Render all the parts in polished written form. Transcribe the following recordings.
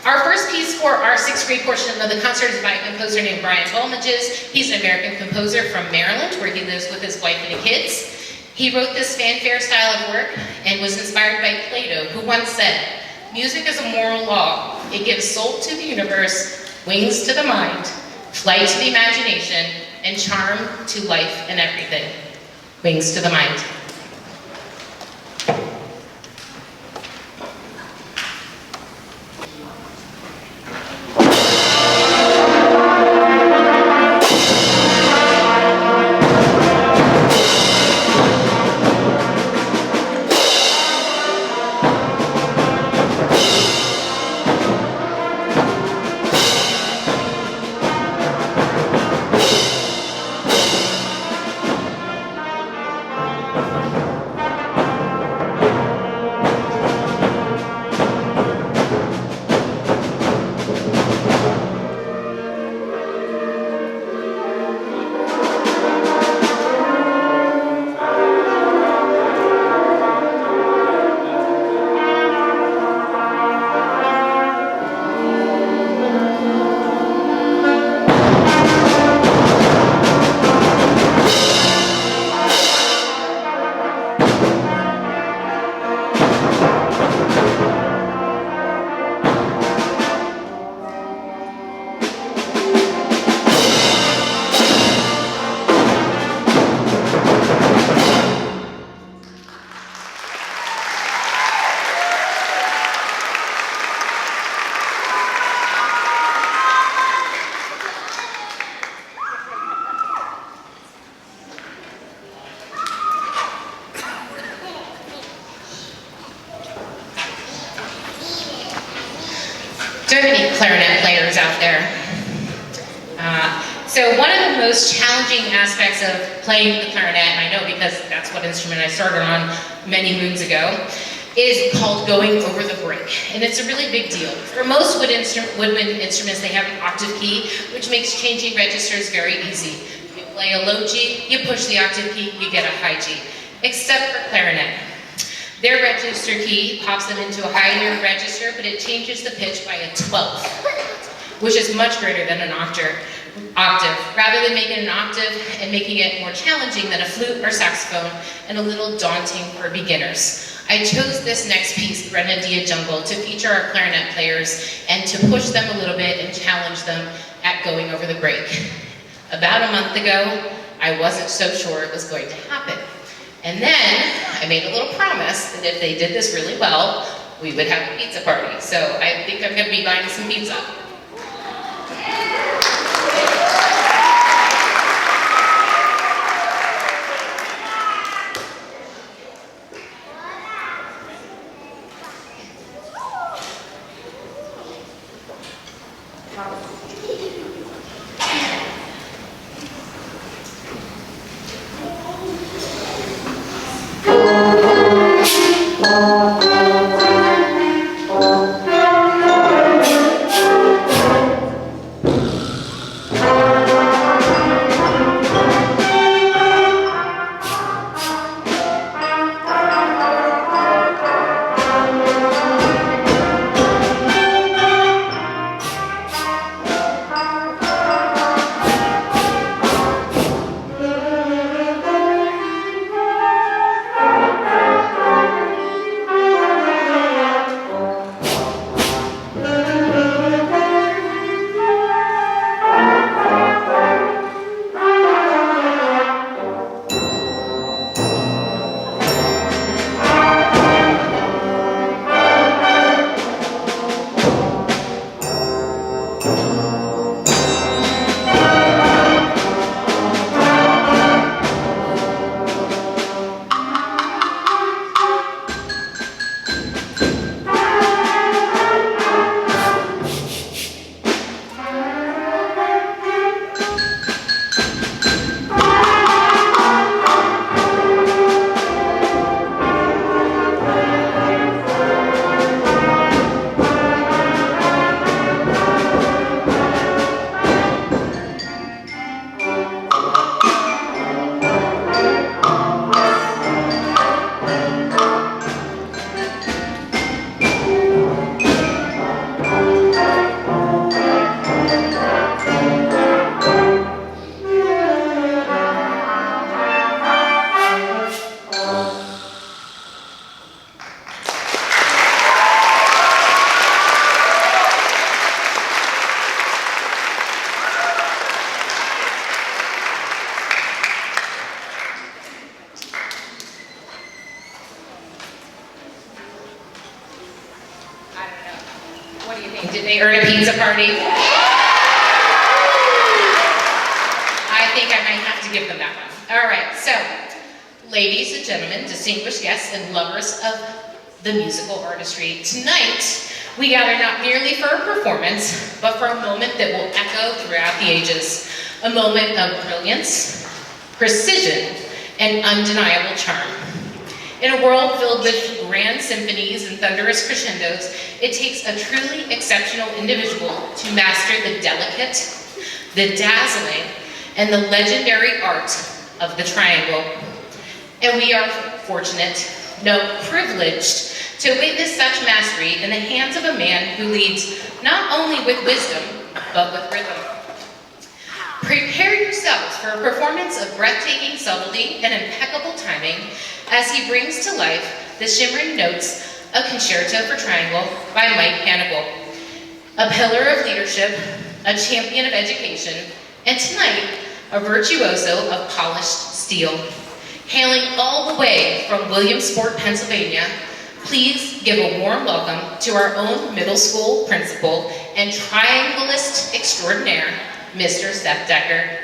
Our first piece for our sixth grade portion of the concert is by a composer named Brian Tolmages. He's an American composer from Maryland, where he lives with his wife and kids. He wrote this fanfare style of work and was inspired by Plato, who once said, "Music is a moral law. It gives soul to the universe, wings to the mind, flight to the imagination, and charm to life and everything." Wings to the mind. Do I have any clarinet players out there? So one of the most challenging aspects of playing the clarinet, and I know because that's what instrument I started on many moons ago, is called going over the break. And it's a really big deal. For most woodwind instruments, they have an octave key, which makes changing registers very easy. You play a low G, you push the octave key, you get a high G. Except for clarinet. Their register key pops them into a higher register, but it changes the pitch by a 12th, which is much greater than an octave. Rather than making an octave and making it more challenging than a flute or saxophone, and a little daunting for beginners, I chose this next piece, Grenadilla Jungle, to feature our clarinet players and to push them a little bit and challenge them at going over the break. About a month ago, I wasn't so sure it was going to happen. And then I made a little promise that if they did this really well, we would have a pizza party. So I think I'm going to be buying some pizza. What do you think? Did they earn a pizza party? I think I might have to give them that one. All right, so, ladies and gentlemen, distinguished guests and lovers of the musical artistry, tonight we gather not merely for a performance, but for a moment that will echo throughout the ages. A moment of brilliance, precision, and undeniable charm. In a world filled with grand symphonies and thunderous crescendos, it takes a truly exceptional individual to master the delicate, the dazzling, and the legendary art of the triangle. And we are fortunate, no, privileged, to witness such mastery in the hands of a man who leads not only with wisdom, but with rhythm. Prepare yourselves for a performance of breathtaking subtlety and impeccable timing as he brings to life the shimmering notes of Concerto for Triangle by Mike Hannigal. A pillar of leadership, a champion of education, and tonight, a virtuoso of polished steel. Hailing all the way from Williamsport, Pennsylvania, please give a warm welcome to our own middle school principal and triangleist extraordinaire, Mr. Seth Decker.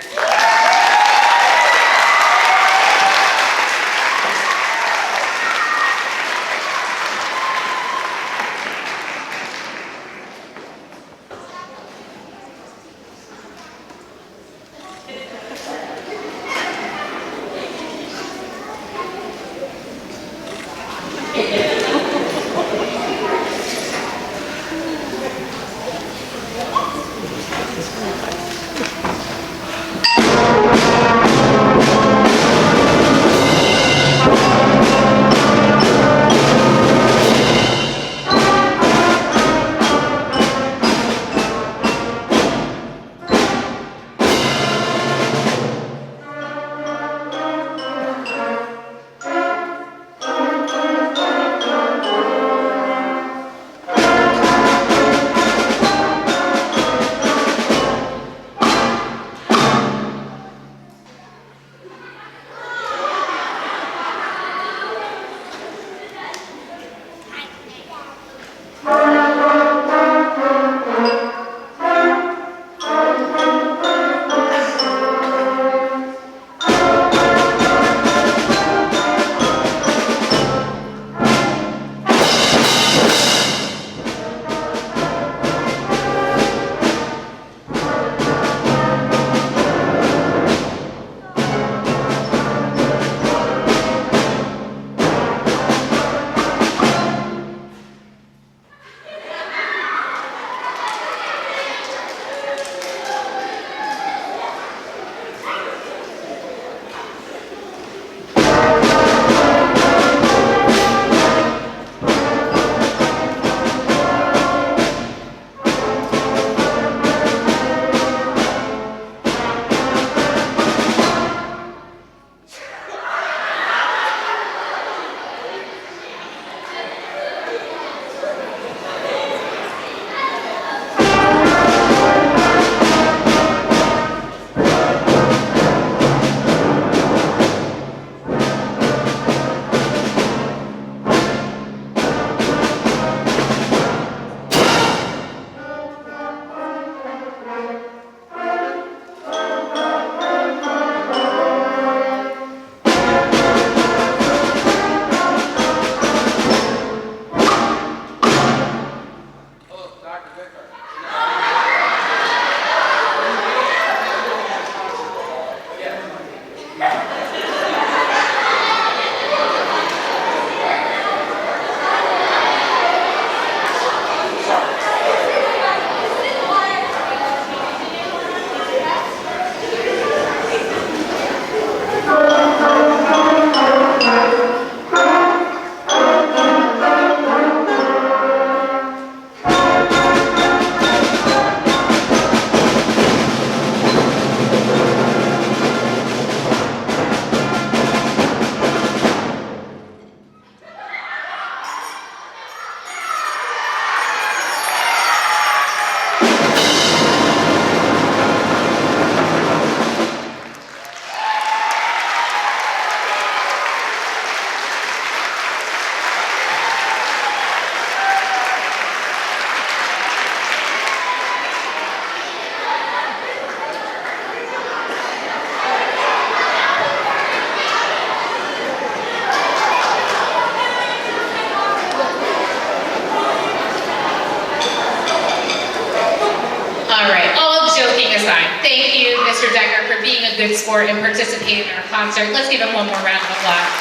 side. Thank you, Mr. Decker, for being a good sport and participating in our concert. Let's give him one more round of applause.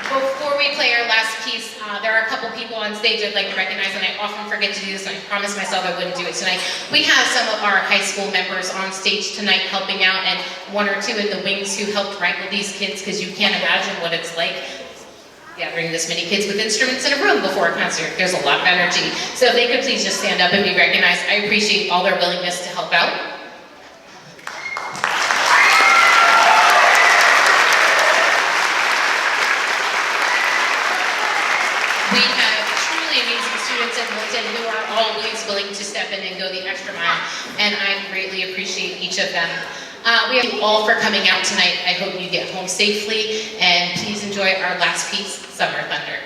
Before we play our last piece, there are a couple people on stage I'd like to recognize, and I often forget to do this, and I promised myself I wouldn't do it tonight. We have some of our high school members on stage tonight helping out, and one or two in the wings who helped wrangle these kids, because you can't imagine what it's like gathering this many kids with instruments in a room before a concert. There's a lot of energy. So if they could please just stand up and be recognized, I appreciate all their willingness to help out. We have truly amazing students at Milton who are always willing to step in and go the extra mile, and I greatly appreciate each of them. We have you all for coming out tonight. I hope you get home safely, and please enjoy our last piece, Summer Thunder.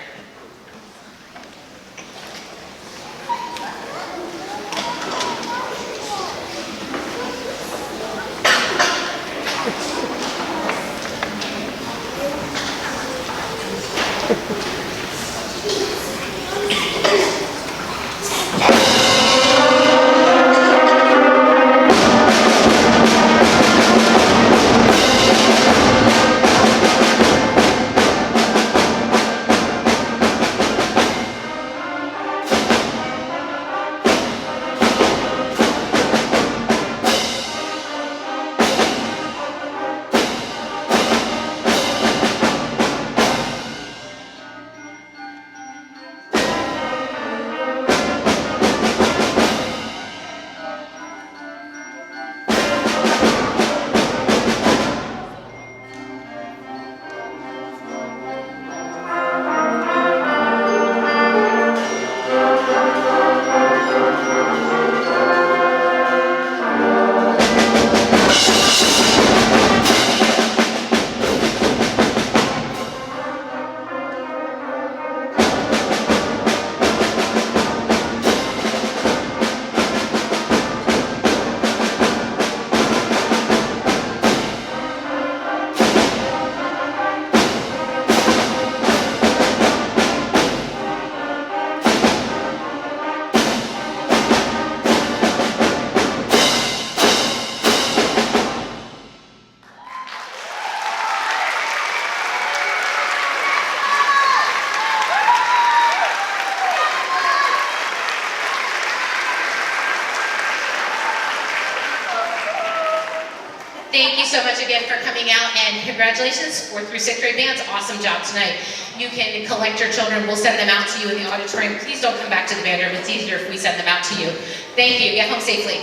Thank you so much again for coming out, and congratulations, 4th through 6th grade bands, awesome job tonight. You can collect your children, we'll send them out to you in the auditorium. Please don't come back to the band room, it's easier if we send them out to you. Thank you, get home safely.